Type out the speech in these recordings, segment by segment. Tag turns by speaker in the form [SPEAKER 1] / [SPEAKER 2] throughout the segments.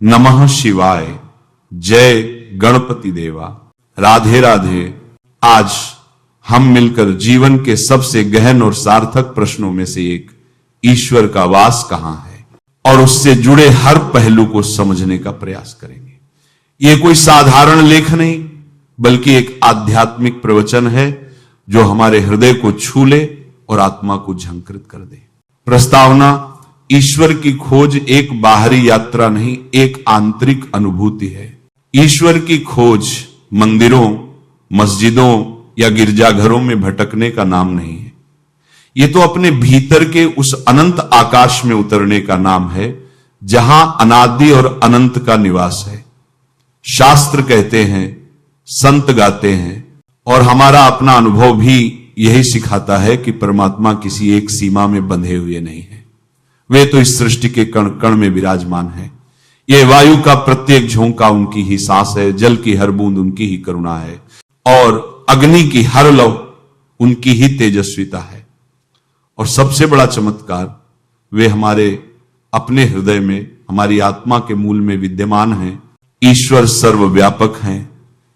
[SPEAKER 1] नमः शिवाय। जय गणपति देवा। राधे राधे। आज हम मिलकर जीवन के सबसे गहन और सार्थक प्रश्नों में से एक, ईश्वर का वास कहां है, और उससे जुड़े हर पहलू को समझने का प्रयास करेंगे। यह कोई साधारण लेख नहीं, बल्कि एक आध्यात्मिक प्रवचन है जो हमारे हृदय को छू ले और आत्मा को झंकृत कर दे। प्रस्तावना: ईश्वर की खोज एक बाहरी यात्रा नहीं, एक आंतरिक अनुभूति है। ईश्वर की खोज मंदिरों, मस्जिदों या गिरजाघरों में भटकने का नाम नहीं है। यह तो अपने भीतर के उस अनंत आकाश में उतरने का नाम है जहां अनादि और अनंत का निवास है। शास्त्र कहते हैं, संत गाते हैं, और हमारा अपना अनुभव भी यही सिखाता है कि परमात्मा किसी एक सीमा में बंधे हुए नहीं है। वे तो इस सृष्टि के कण कण में विराजमान है। ये वायु का प्रत्येक झोंका उनकी ही सांस है, जल की हर बूंद उनकी ही करुणा है, और अग्नि की हर लौ उनकी ही तेजस्विता है। और सबसे बड़ा चमत्कार, वे हमारे अपने हृदय में, हमारी आत्मा के मूल में विद्यमान हैं। ईश्वर सर्वव्यापक हैं।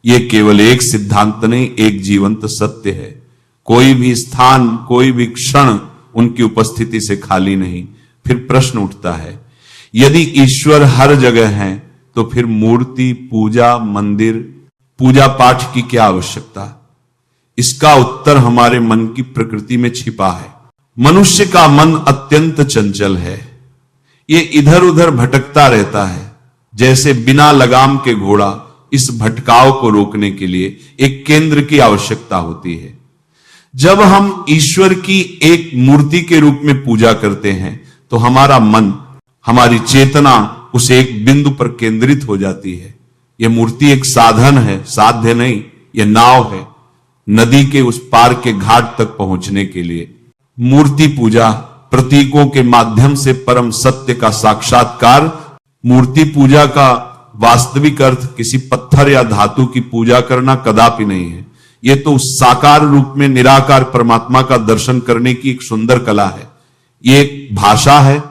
[SPEAKER 1] यह केवल एक सिद्धांत नहीं, एक जीवंत सत्य है। कोई भी स्थान, कोई भी क्षण उनकी उपस्थिति से खाली नहीं। फिर प्रश्न उठता है, यदि ईश्वर हर जगह हैं, तो फिर मूर्ति, पूजा, मंदिर, पूजा पाठ की क्या आवश्यकता? इसका उत्तर हमारे मन की प्रकृति में छिपा है। मनुष्य का मन अत्यंत चंचल है। ये इधर उधर भटकता रहता है। जैसे बिना लगाम के घोड़ा, इस भटकाव को रोकने के लिए एक केंद्र की आवश्यकता होती है। जब हम ईश्वर की एक मूर्ति के रूप में पूजा करते हैं, तो हमारा मन, हमारी चेतना उस एक बिंदु पर केंद्रित हो जाती है। यह मूर्ति एक साधन है, साध्य नहीं। यह नाव है नदी के उस पार के घाट तक पहुंचने के लिए। मूर्ति पूजा प्रतीकों के माध्यम से परम सत्य का साक्षात्कार। मूर्ति पूजा का वास्तविक अर्थ किसी पत्थर या धातु की पूजा करना कदापि नहीं है। यह तो साकार रूप में निराकार परमात्मा का दर्शन करने की एक सुंदर कला है। ये एक भाषा है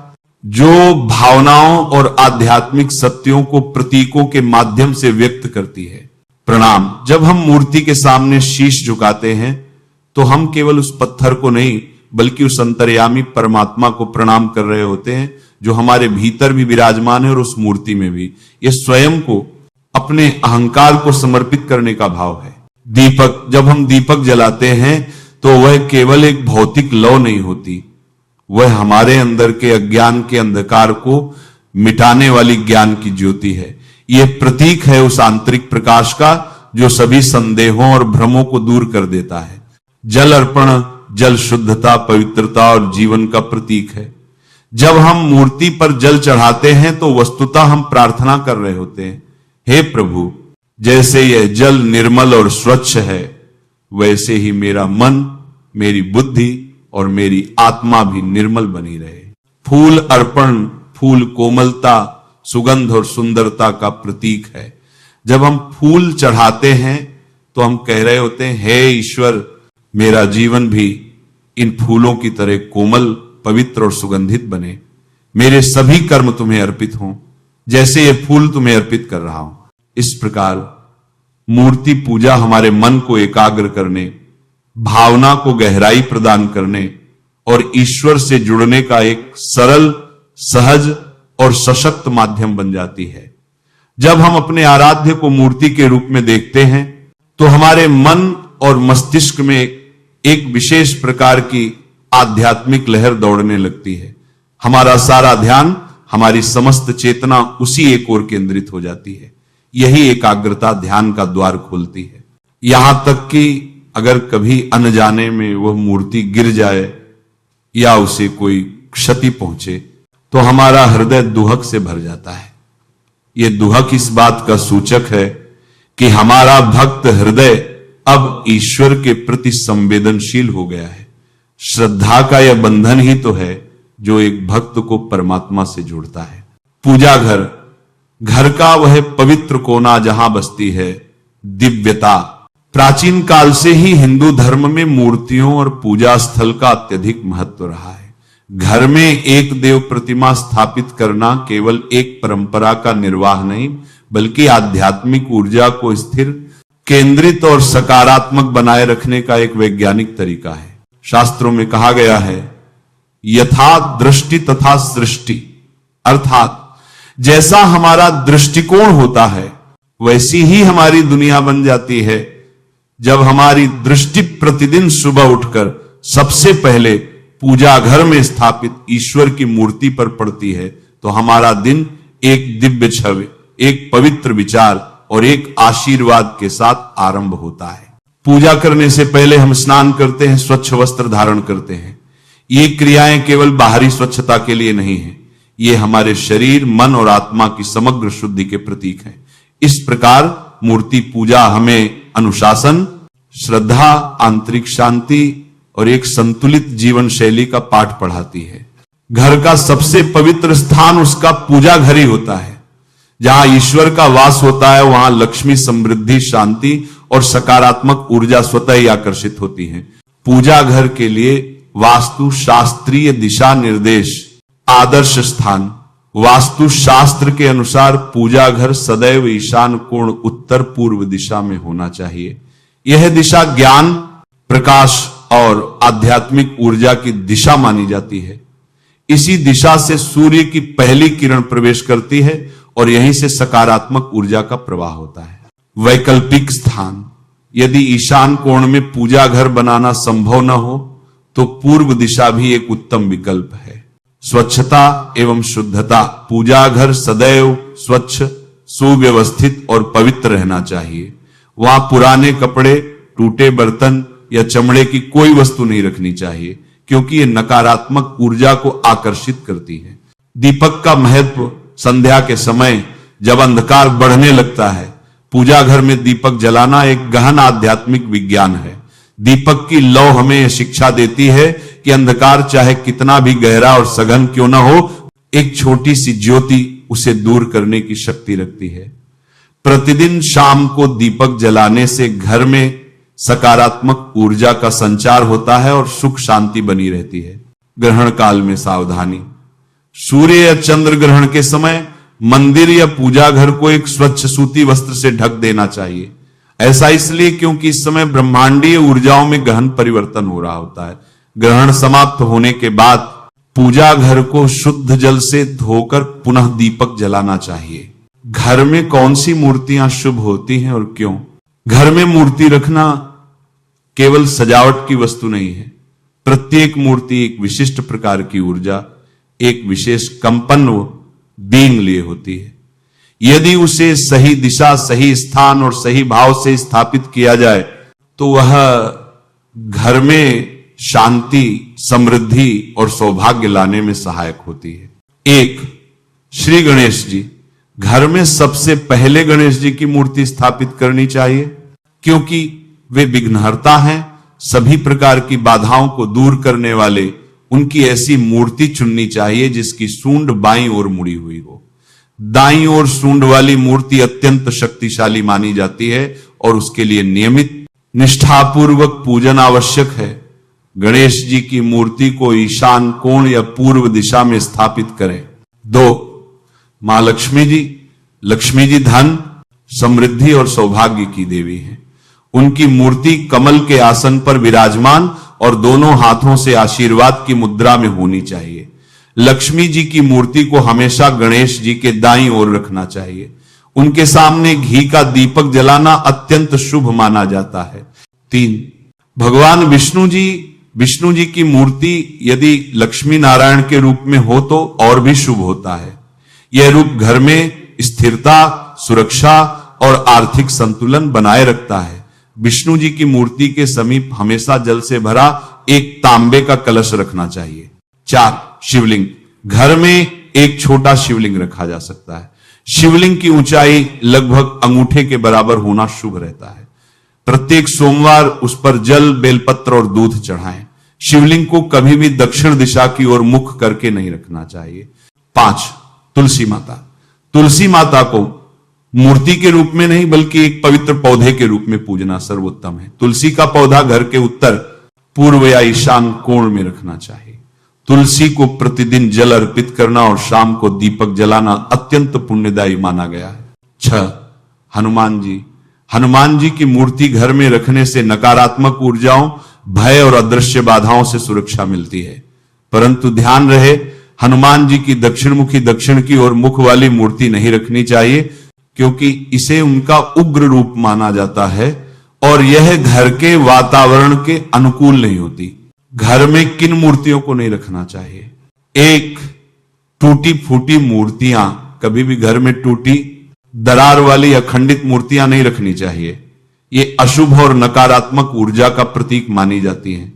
[SPEAKER 1] जो भावनाओं और आध्यात्मिक सत्यों को प्रतीकों के माध्यम से व्यक्त करती है। प्रणाम: जब हम मूर्ति के सामने शीश झुकाते हैं, तो हम केवल उस पत्थर को नहीं, बल्कि उस अंतर्यामी परमात्मा को प्रणाम कर रहे होते हैं, जो हमारे भीतर भी विराजमान है और उस मूर्ति में भी। यह स्वयं को, अपने अहंकार को समर्पित करने का भाव है। दीपक: जब हम दीपक जलाते हैं, तो वह केवल एक भौतिक लौ नहीं होती, वह हमारे अंदर के अज्ञान के अंधकार को मिटाने वाली ज्ञान की ज्योति है। यह प्रतीक है उस आंतरिक प्रकाश का जो सभी संदेहों और भ्रमों को दूर कर देता है। जल अर्पण: जल शुद्धता, पवित्रता और जीवन का प्रतीक है। जब हम मूर्ति पर जल चढ़ाते हैं, तो वस्तुतः हम प्रार्थना कर रहे होते हैं, हे प्रभु, जैसे यह जल निर्मल और स्वच्छ है, वैसे ही मेरा मन, मेरी बुद्धि और मेरी आत्मा भी निर्मल बनी रहे। फूल अर्पण: फूल कोमलता, सुगंध और सुंदरता का प्रतीक है। जब हम फूल चढ़ाते हैं, तो हम कह रहे होते हैं, हे ईश्वर, मेरा जीवन भी इन फूलों की तरह कोमल, पवित्र और सुगंधित बने। मेरे सभी कर्म तुम्हें अर्पित हों, जैसे ये फूल तुम्हें अर्पित कर रहा हूं। इस प्रकार मूर्ति पूजा हमारे मन को एकाग्र करने, भावना को गहराई प्रदान करने और ईश्वर से जुड़ने का एक सरल, सहज और सशक्त माध्यम बन जाती है। जब हम अपने आराध्य को मूर्ति के रूप में देखते हैं, तो हमारे मन और मस्तिष्क में एक विशेष प्रकार की आध्यात्मिक लहर दौड़ने लगती है। हमारा सारा ध्यान, हमारी समस्त चेतना उसी एक ओर केंद्रित हो जाती है। यही एकाग्रता ध्यान का द्वार खोलती है। यहां तक कि अगर कभी अनजाने में वह मूर्ति गिर जाए या उसे कोई क्षति पहुंचे, तो हमारा हृदय दुहक से भर जाता है। यह दुहक इस बात का सूचक है कि हमारा भक्त हृदय अब ईश्वर के प्रति संवेदनशील हो गया है। श्रद्धा का यह बंधन ही तो है जो एक भक्त को परमात्मा से जोड़ता है। पूजा घर: घर का वह पवित्र कोना जहां बसती है दिव्यता। प्राचीन काल से ही हिंदू धर्म में मूर्तियों और पूजा स्थल का अत्यधिक महत्व रहा है। घर में एक देव प्रतिमा स्थापित करना केवल एक परंपरा का निर्वाह नहीं, बल्कि आध्यात्मिक ऊर्जा को स्थिर, केंद्रित और सकारात्मक बनाए रखने का एक वैज्ञानिक तरीका है। शास्त्रों में कहा गया है, यथा दृष्टि तथा सृष्टि, अर्थात जैसा हमारा दृष्टिकोण होता है वैसी ही हमारी दुनिया बन जाती है। जब हमारी दृष्टि प्रतिदिन सुबह उठकर सबसे पहले पूजा घर में स्थापित ईश्वर की मूर्ति पर पड़ती है तो हमारा दिन एक दिव्य छवि, एक पवित्र विचार और एक आशीर्वाद के साथ आरंभ होता है। पूजा करने से पहले हम स्नान करते हैं, स्वच्छ वस्त्र धारण करते हैं। ये क्रियाएं केवल बाहरी स्वच्छता के लिए नहीं है, ये हमारे शरीर, मन और आत्मा की समग्र शुद्धि के प्रतीक हैं। इस प्रकार मूर्ति पूजा हमें अनुशासन, श्रद्धा, आंतरिक शांति और एक संतुलित जीवन शैली का पाठ पढ़ाती है। घर का सबसे पवित्र स्थान उसका पूजा घर ही होता है। जहां ईश्वर का वास होता है वहां लक्ष्मी, समृद्धि, शांति और सकारात्मक ऊर्जा स्वतः ही आकर्षित होती है। पूजा घर के लिए वास्तु शास्त्रीय दिशा निर्देश, आदर्श स्थान। वास्तु शास्त्र के अनुसार पूजा घर सदैव ईशान कोण उत्तर पूर्व दिशा में होना चाहिए। यह दिशा ज्ञान, प्रकाश और आध्यात्मिक ऊर्जा की दिशा मानी जाती है। इसी दिशा से सूर्य की पहली किरण प्रवेश करती है और यहीं से सकारात्मक ऊर्जा का प्रवाह होता है। वैकल्पिक स्थान, यदि ईशान कोण में पूजा घर बनाना संभव न हो तो पूर्व दिशा भी एक उत्तम विकल्प है। स्वच्छता एवं शुद्धता, पूजा घर सदैव स्वच्छ, सुव्यवस्थित और पवित्र रहना चाहिए। वहां पुराने कपड़े, टूटे बर्तन या चमड़े की कोई वस्तु नहीं रखनी चाहिए, क्योंकि ये नकारात्मक ऊर्जा को आकर्षित करती है। दीपक का महत्व, संध्या के समय जब अंधकार बढ़ने लगता है, पूजा घर में दीपक जलाना एक गहन आध्यात्मिक विज्ञान है। दीपक की लौ हमें यह शिक्षा देती है कि अंधकार चाहे कितना भी गहरा और सघन क्यों न हो, एक छोटी सी ज्योति उसे दूर करने की शक्ति रखती है। प्रतिदिन शाम को दीपक जलाने से घर में सकारात्मक ऊर्जा का संचार होता है और सुख शांति बनी रहती है। ग्रहण काल में सावधानी, सूर्य या चंद्र ग्रहण के समय मंदिर या पूजा घर को एक स्वच्छ सूती वस्त्र से ढक देना चाहिए। ऐसा इसलिए क्योंकि इस समय ब्रह्मांडीय ऊर्जाओं में गहन परिवर्तन हो रहा होता है। ग्रहण समाप्त होने के बाद पूजा घर को शुद्ध जल से धोकर पुनः दीपक जलाना चाहिए। घर में कौन सी मूर्तियां शुभ होती हैं और क्यों? घर में मूर्ति रखना केवल सजावट की वस्तु नहीं है। प्रत्येक मूर्ति एक विशिष्ट प्रकार की ऊर्जा, एक विशेष कंपन बीइंग लिए होती है। यदि उसे सही दिशा, सही स्थान और सही भाव से स्थापित किया जाए तो वह घर में शांति, समृद्धि और सौभाग्य लाने में सहायक होती है। एक, श्री गणेश जी। घर में सबसे पहले गणेश जी की मूर्ति स्थापित करनी चाहिए, क्योंकि वे विघ्नहर्ता हैं। सभी प्रकार की बाधाओं को दूर करने वाले उनकी ऐसी मूर्ति चुननी चाहिए जिसकी सूंड बाईं ओर मुड़ी हुई हो। दाईं ओर सूंड वाली मूर्ति अत्यंत शक्तिशाली मानी जाती है और उसके लिए नियमित निष्ठापूर्वक पूजन आवश्यक है। गणेश जी की मूर्ति को ईशान कोण या पूर्व दिशा में स्थापित करें। 2, मां लक्ष्मी जी। लक्ष्मी जी धन, समृद्धि और सौभाग्य की देवी हैं। उनकी मूर्ति कमल के आसन पर विराजमान और दोनों हाथों से आशीर्वाद की मुद्रा में होनी चाहिए। लक्ष्मी जी की मूर्ति को हमेशा गणेश जी के दाईं ओर रखना चाहिए। उनके सामने घी का दीपक जलाना अत्यंत शुभ माना जाता है। 3, भगवान विष्णु जी की मूर्ति यदि लक्ष्मी नारायण के रूप में हो तो और भी शुभ होता है। यह रूप घर में स्थिरता, सुरक्षा और आर्थिक संतुलन बनाए रखता है। विष्णु जी की मूर्ति के समीप हमेशा जल से भरा एक तांबे का कलश रखना चाहिए। 4, शिवलिंग। घर में एक छोटा शिवलिंग रखा जा सकता है। शिवलिंग की ऊंचाई लगभग अंगूठे के बराबर होना शुभ रहता है। प्रत्येक सोमवार उस पर जल, बेलपत्र और दूध चढ़ाएं। शिवलिंग को कभी भी दक्षिण दिशा की ओर मुख करके नहीं रखना चाहिए। 5, तुलसी माता। तुलसी माता को मूर्ति के रूप में नहीं बल्कि एक पवित्र पौधे के रूप में पूजना सर्वोत्तम है। तुलसी का पौधा घर के उत्तर, पूर्व या ईशान कोण में रखना चाहिए। तुलसी को प्रतिदिन जल अर्पित करना और शाम को दीपक जलाना अत्यंत पुण्यदायी माना गया है। 6. हनुमान जी। हनुमान जी की मूर्ति घर में रखने से नकारात्मक ऊर्जाओं, भय और अदृश्य बाधाओं से सुरक्षा मिलती है। परंतु ध्यान रहे, हनुमान जी की दक्षिणमुखी, दक्षिण की ओर मुख वाली मूर्ति नहीं रखनी चाहिए, क्योंकि इसे उनका उग्र रूप माना जाता है और यह घर के वातावरण के अनुकूल नहीं होती। घर में किन मूर्तियों को नहीं रखना चाहिए? एक, टूटी फूटी मूर्तियां, कभी भी घर में टूटी, दरार वाली अखंडित मूर्तियां नहीं रखनी चाहिए। ये अशुभ और नकारात्मक ऊर्जा का प्रतीक मानी जाती हैं।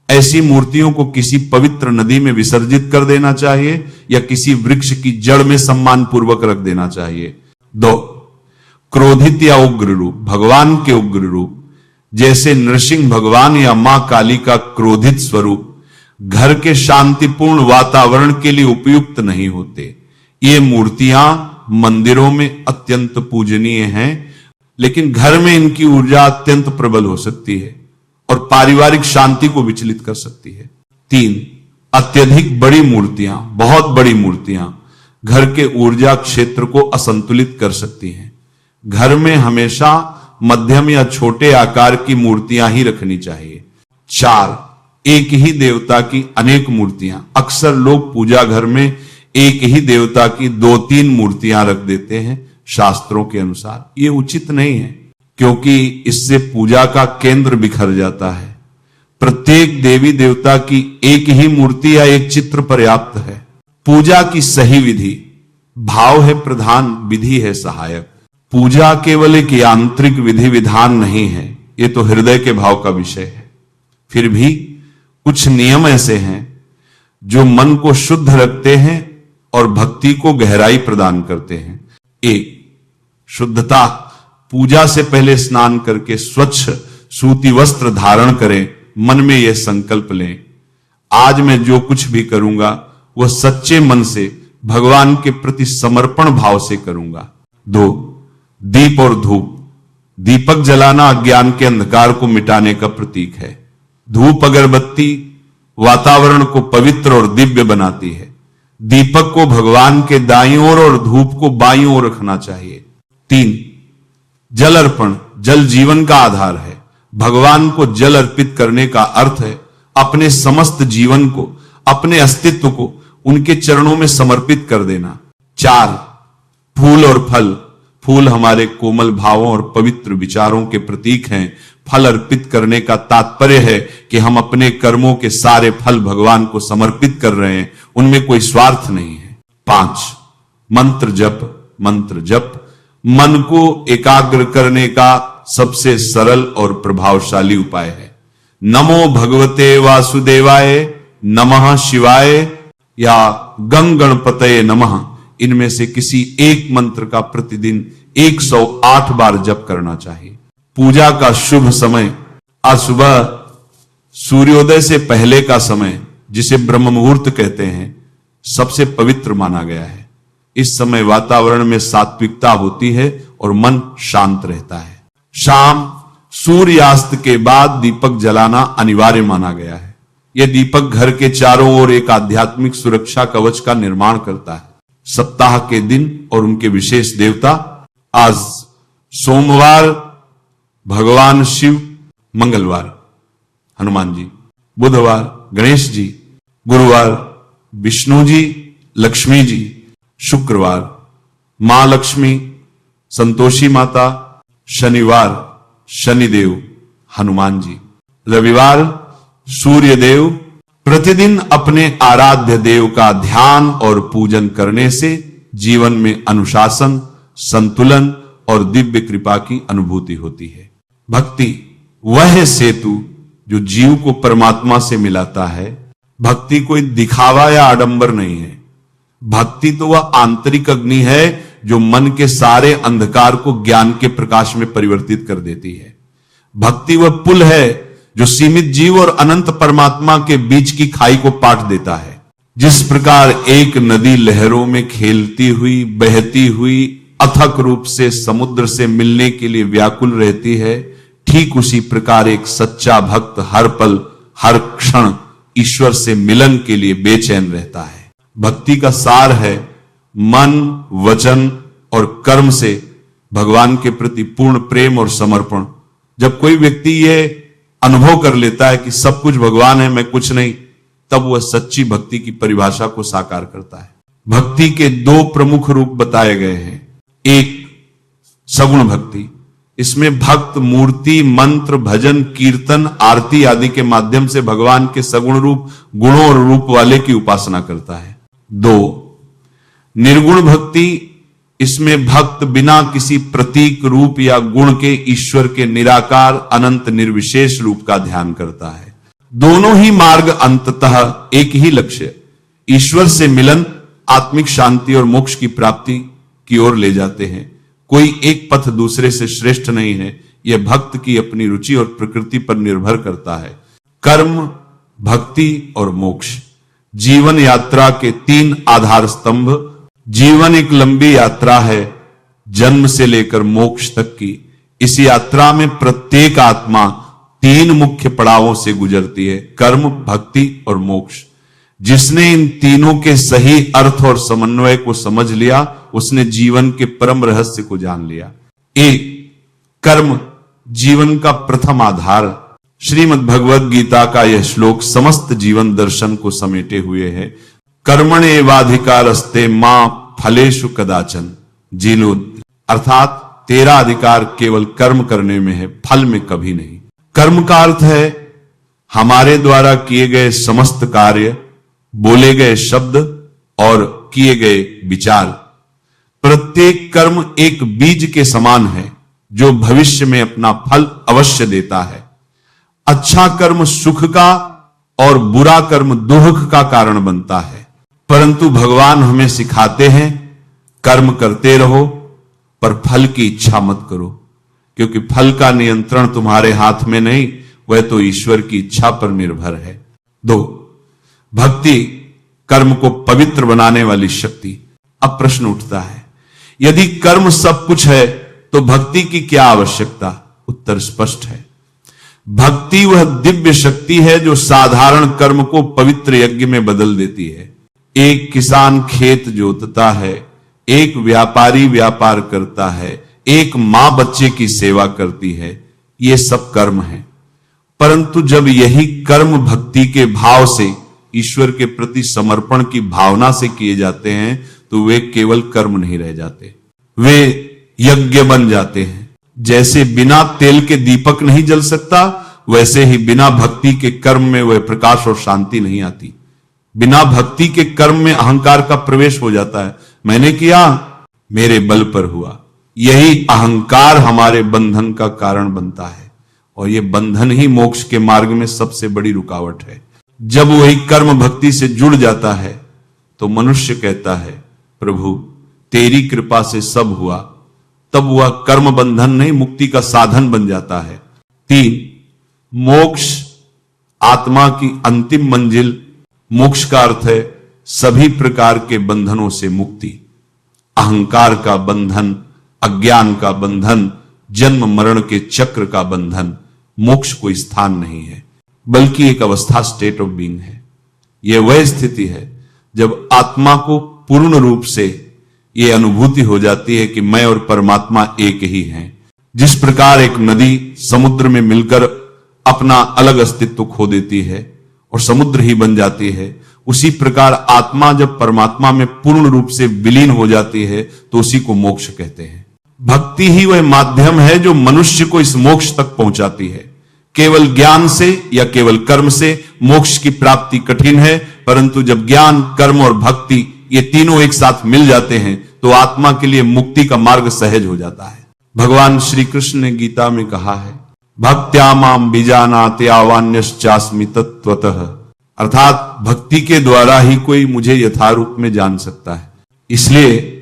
[SPEAKER 1] ऐसी मूर्तियों को किसी पवित्र नदी में विसर्जित कर देना चाहिए या किसी वृक्ष की जड़ में सम्मान पूर्वक रख देना चाहिए। 2, क्रोधित या उग्र रूप, भगवान के उग्र रूप जैसे नृसिंह भगवान या मां काली का क्रोधित स्वरूप घर के शांतिपूर्ण वातावरण के लिए उपयुक्त नहीं होते। ये मूर्तियां मंदिरों में अत्यंत पूजनीय हैं, लेकिन घर में इनकी ऊर्जा अत्यंत प्रबल हो सकती है और पारिवारिक शांति को विचलित कर सकती है। 3, अत्यधिक बड़ी मूर्तियां, बहुत बड़ी मूर्तियां घर के ऊर्जा क्षेत्र को असंतुलित कर सकती हैं। घर में हमेशा मध्यम या छोटे आकार की मूर्तियां ही रखनी चाहिए। 4, एक ही देवता की अनेक मूर्तियां। अक्सर लोग पूजा घर में एक ही देवता की 2-3 मूर्तियां रख देते हैं। शास्त्रों के अनुसार यह उचित नहीं है, क्योंकि इससे पूजा का केंद्र बिखर जाता है। प्रत्येक देवी देवता की एक ही मूर्ति या एक चित्र पर्याप्त है। पूजा की सही विधि, भाव है प्रधान, विधि है सहायक। पूजा केवल एक यांत्रिक विधि विधान नहीं है, ये तो हृदय के भाव का विषय है। फिर भी कुछ नियम ऐसे हैं जो मन को शुद्ध रखते हैं और भक्ति को गहराई प्रदान करते हैं। 1, शुद्धता। पूजा से पहले स्नान करके स्वच्छ सूती वस्त्र धारण करें। मन में यह संकल्प लें, आज मैं जो कुछ भी करूंगा वह सच्चे मन से भगवान के प्रति समर्पण भाव से करूंगा। 2, दीप और धूप। दीपक जलाना अज्ञान के अंधकार को मिटाने का प्रतीक है। धूप अगरबत्ती वातावरण को पवित्र और दिव्य बनाती है। दीपक को भगवान के दाईं ओर और धूप को बाईं ओर रखना चाहिए। 3, जल अर्पण। जल जीवन का आधार है। भगवान को जल अर्पित करने का अर्थ है अपने समस्त जीवन को, अपने अस्तित्व को उनके चरणों में समर्पित कर देना। 4, फूल और फल। फूल हमारे कोमल भावों और पवित्र विचारों के प्रतीक हैं। फल अर्पित करने का तात्पर्य है कि हम अपने कर्मों के सारे फल भगवान को समर्पित कर रहे हैं, उनमें कोई स्वार्थ नहीं है। 5, मंत्र जप। मंत्र जप मन को एकाग्र करने का सबसे सरल और प्रभावशाली उपाय है। नमो भगवते वासुदेवाय, नमः शिवाय या गं गणपतये नमः, इनमें से किसी एक मंत्र का प्रतिदिन 108 बार जप करना चाहिए। पूजा का शुभ समय आज सुबह सूर्योदय से पहले का समय, जिसे ब्रह्म मुहूर्त कहते हैं, सबसे पवित्र माना गया है। इस समय वातावरण में सात्विकता होती है और मन शांत रहता है। शाम सूर्यास्त के बाद दीपक जलाना अनिवार्य माना गया है। यह दीपक घर के चारों ओर एक आध्यात्मिक सुरक्षा कवच का निर्माण करता है। सप्ताह के दिन और उनके विशेष देवता, आज सोमवार भगवान शिव, मंगलवार हनुमान जी, बुधवार गणेश जी, गुरुवार विष्णु जी, लक्ष्मी जी, शुक्रवार मां लक्ष्मी, संतोषी माता, शनिवार शनिदेव हनुमान जी, रविवार सूर्य देव। प्रतिदिन अपने आराध्य देव का ध्यान और पूजन करने से जीवन में अनुशासन, संतुलन और दिव्य कृपा की अनुभूति होती है। भक्ति वह सेतु जो जीव को परमात्मा से मिलाता है। भक्ति कोई दिखावा या आडंबर नहीं है। भक्ति तो वह आंतरिक अग्नि है जो मन के सारे अंधकार को ज्ञान के प्रकाश में परिवर्तित कर देती है। भक्ति वह पुल है जो सीमित जीव और अनंत परमात्मा के बीच की खाई को पाट देता है। जिस प्रकार एक नदी लहरों में खेलती हुई, बहती हुई अथक रूप से समुद्र से मिलने के लिए व्याकुल रहती है, ठीक उसी प्रकार एक सच्चा भक्त हर पल हर क्षण ईश्वर से मिलन के लिए बेचैन रहता है। भक्ति का सार है मन, वचन और कर्म से भगवान के प्रति पूर्ण प्रेम और समर्पण। जब कोई व्यक्ति यह अनुभव कर लेता है कि सब कुछ भगवान है, मैं कुछ नहीं, तब वह सच्ची भक्ति की परिभाषा को साकार करता है। भक्ति के दो प्रमुख रूप बताए गए हैं। एक सगुण भक्ति, इसमें भक्त मूर्ति, मंत्र, भजन, कीर्तन, आरती आदि के माध्यम से भगवान के सगुण रूप, गुणों और रूप वाले की उपासना करता है। दो निर्गुण भक्ति, इसमें भक्त बिना किसी प्रतीक, रूप या गुण के ईश्वर के निराकार अनंत निर्विशेष रूप का ध्यान करता है। दोनों ही मार्ग अंततः एक ही लक्ष्य, ईश्वर से मिलन, आत्मिक शांति और मोक्ष की प्राप्ति की ओर ले जाते हैं। कोई एक पथ दूसरे से श्रेष्ठ नहीं है, यह भक्त की अपनी रुचि और प्रकृति पर निर्भर करता है। कर्म, भक्ति और मोक्ष जीवन यात्रा के तीन आधार स्तंभ। जीवन एक लंबी यात्रा है, जन्म से लेकर मोक्ष तक की। इस यात्रा में प्रत्येक आत्मा तीन मुख्य पड़ावों से गुजरती है, कर्म, भक्ति और मोक्ष। जिसने इन तीनों के सही अर्थ और समन्वय को समझ लिया, उसने जीवन के परम रहस्य को जान लिया। कर्म जीवन का प्रथम आधार। श्रीमद् भगवद गीता का यह श्लोक समस्त जीवन दर्शन को समेटे हुए है। कर्मण्येवाधिकारस्ते मां फलेषु कदाचन जीनो, अर्थात तेरा अधिकार केवल कर्म करने में है, फल में कभी नहीं। कर्म का अर्थ है हमारे द्वारा किए गए समस्त कार्य, बोले गए शब्द और किए गए विचार। प्रत्येक कर्म एक बीज के समान है जो भविष्य में अपना फल अवश्य देता है। अच्छा कर्म सुख का और बुरा कर्म दुख का कारण बनता है, परंतु भगवान हमें सिखाते हैं कर्म करते रहो पर फल की इच्छा मत करो, क्योंकि फल का नियंत्रण तुम्हारे हाथ में नहीं, वह तो ईश्वर की इच्छा पर निर्भर है। भक्ति कर्म को पवित्र बनाने वाली शक्ति। अब प्रश्न उठता है, यदि कर्म सब कुछ है तो भक्ति की क्या आवश्यकता? उत्तर स्पष्ट है। भक्ति वह दिव्य शक्ति है जो साधारण कर्म को पवित्र यज्ञ में बदल देती है। एक किसान खेत जोतता है, एक व्यापारी व्यापार करता है, एक मां बच्चे की सेवा करती है, ये सब कर्म है। परंतु जब यही कर्म भक्ति के भाव से, ईश्वर के प्रति समर्पण की भावना से किए जाते हैं तो वे केवल कर्म नहीं रह जाते, वे यज्ञ बन जाते हैं। जैसे बिना तेल के दीपक नहीं जल सकता, वैसे ही बिना भक्ति के कर्म में वह प्रकाश और शांति नहीं आती। बिना भक्ति के कर्म में अहंकार का प्रवेश हो जाता है। मैंने किया, मेरे बल पर हुआ। यही अहंकार हमारे बंधन का कारण बनता है और यह बंधन ही मोक्ष के मार्ग में सबसे बड़ी रुकावट है। जब वही कर्म भक्ति से जुड़ जाता है तो मनुष्य कहता है, प्रभु तेरी कृपा से सब हुआ। तब वह कर्म बंधन नहीं, मुक्ति का साधन बन जाता है। 3 मोक्ष आत्मा की अंतिम मंजिल। मोक्ष का अर्थ है सभी प्रकार के बंधनों से मुक्ति। अहंकार का बंधन, अज्ञान का बंधन, जन्म मरण के चक्र का बंधन मोक्ष कोई स्थान नहीं है, बल्कि एक अवस्था, स्टेट ऑफ बीइंग है। यह वह स्थिति है जब आत्मा को पूर्ण रूप से यह अनुभूति हो जाती है कि मैं और परमात्मा एक ही हैं। जिस प्रकार एक नदी समुद्र में मिलकर अपना अलग अस्तित्व खो देती है और समुद्र ही बन जाती है, उसी प्रकार आत्मा जब परमात्मा में पूर्ण रूप से विलीन हो जाती है तो उसी को मोक्ष कहते हैं। भक्ति ही वह माध्यम है जो मनुष्य को इस मोक्ष तक पहुंचाती है। केवल ज्ञान से या केवल कर्म से मोक्ष की प्राप्ति कठिन है, परंतु जब ज्ञान, कर्म और भक्ति ये तीनों एक साथ मिल जाते हैं तो आत्मा के लिए मुक्ति का मार्ग सहज हो जाता है। भगवान श्री कृष्ण ने गीता में कहा है, भक्त्या माम बीजानाति आवान्यश्चास्मि तत्त्वतः, अर्थात भक्ति के द्वारा ही कोई मुझे यथारूप में जान सकता है। इसलिए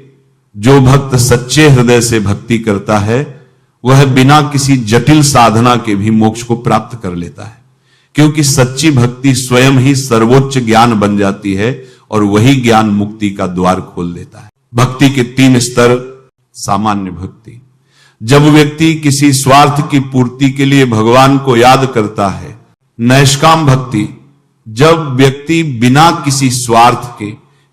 [SPEAKER 1] जो भक्त सच्चे हृदय से भक्ति करता है वह बिना किसी जटिल साधना के भी मोक्ष को प्राप्त कर लेता है, क्योंकि सच्ची भक्ति स्वयं ही सर्वोच्च ज्ञान बन जाती है और वही ज्ञान मुक्ति का द्वार खोल देता है। भक्ति के 3 स्तर। सामान्य भक्ति, जब व्यक्ति किसी स्वार्थ की पूर्ति के लिए भगवान को याद करता है। नैष्काम भक्ति, जब व्यक्ति बिना किसी स्वार्थ के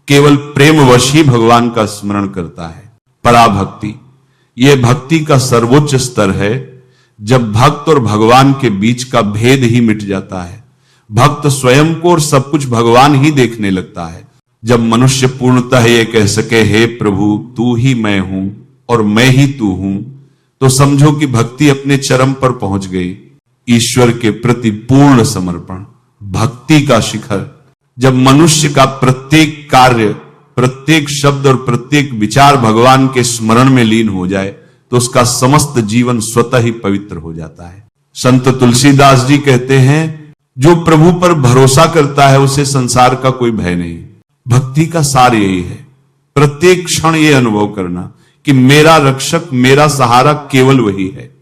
[SPEAKER 1] केवल प्रेमवश ही भगवान का स्मरण करता है। पराभक्ति, यह भक्ति का सर्वोच्च स्तर है, जब भक्त और भगवान के बीच का भेद ही मिट जाता है। भक्त स्वयं को और सब कुछ भगवान ही देखने लगता है। जब मनुष्य पूर्णतः ये कह सके, हे प्रभु तू ही मैं हूं और मैं ही तू हूं, तो समझो कि भक्ति अपने चरम पर पहुंच गई। ईश्वर के प्रति पूर्ण समर्पण भक्ति का शिखर। जब मनुष्य का प्रत्येक कार्य, प्रत्येक शब्द और प्रत्येक विचार भगवान के स्मरण में लीन हो जाए, तो उसका समस्त जीवन स्वतः ही पवित्र हो जाता है। संत तुलसीदास जी कहते हैं, जो प्रभु पर भरोसा करता है उसे संसार का कोई भय नहीं। भक्ति का सार यही है, प्रत्येक क्षण यह अनुभव करना कि मेरा रक्षक, मेरा सहारा केवल वही है।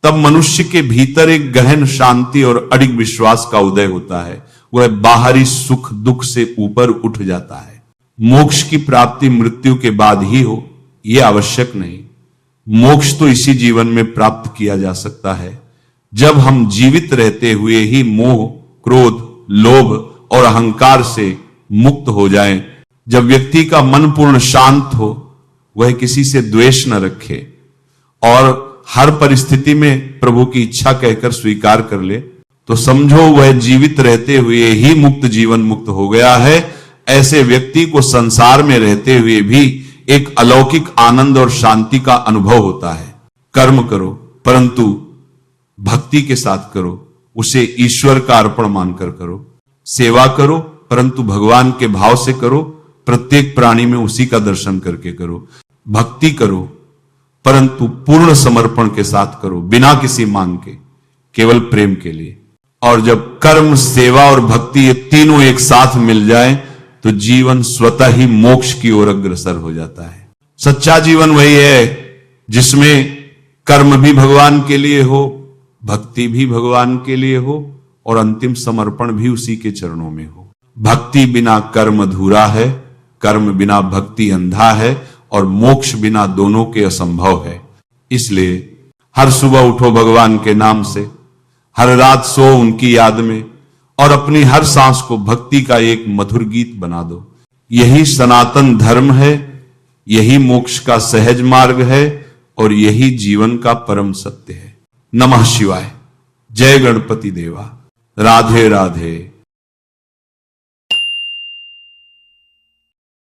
[SPEAKER 1] तब मनुष्य के भीतर एक गहन शांति और अडिग विश्वास का उदय होता है। वह बाहरी सुख दुख से ऊपर उठ जाता है। मोक्ष की प्राप्ति मृत्यु के बाद ही हो, यह आवश्यक नहीं। मोक्ष तो इसी जीवन में प्राप्त किया जा सकता है, जब हम जीवित रहते हुए ही मोह, क्रोध, लोभ और अहंकार से मुक्त हो जाएं। जब व्यक्ति का मन पूर्ण शांत हो, वह किसी से द्वेष न रखे और हर परिस्थिति में प्रभु की इच्छा कहकर स्वीकार कर ले, तो समझो वह जीवित रहते हुए ही मुक्त जीवन मुक्त हो गया है। ऐसे व्यक्ति को संसार में रहते हुए भी एक अलौकिक आनंद और शांति का अनुभव होता है। कर्म करो परंतु भक्ति के साथ करो, उसे ईश्वर का अर्पण मानकर करो। सेवा करो परंतु भगवान के भाव से करो, प्रत्येक प्राणी में उसी का दर्शन करके करो। भक्ति करो परंतु पूर्ण समर्पण के साथ करो, बिना किसी मांग के, केवल प्रेम के लिए। और जब कर्म, सेवा और भक्ति ये तीनों एक साथ मिल जाए, तो जीवन स्वतः ही मोक्ष की ओर अग्रसर हो जाता है। सच्चा जीवन वही है जिसमें कर्म भी भगवान के लिए हो, भक्ति भी भगवान के लिए हो और अंतिम समर्पण भी उसी के चरणों में हो। भक्ति बिना कर्म अधूरा है, कर्म बिना भक्ति अंधा है और मोक्ष बिना दोनों के असंभव है। इसलिए हर सुबह उठो भगवान के नाम से, हर रात सो उनकी याद में और अपनी हर सांस को भक्ति का एक मधुर गीत बना दो। यही सनातन धर्म है, यही मोक्ष का सहज मार्ग है और यही जीवन का परम सत्य है। नमः शिवाय। जय गणपति देवा। राधे राधे।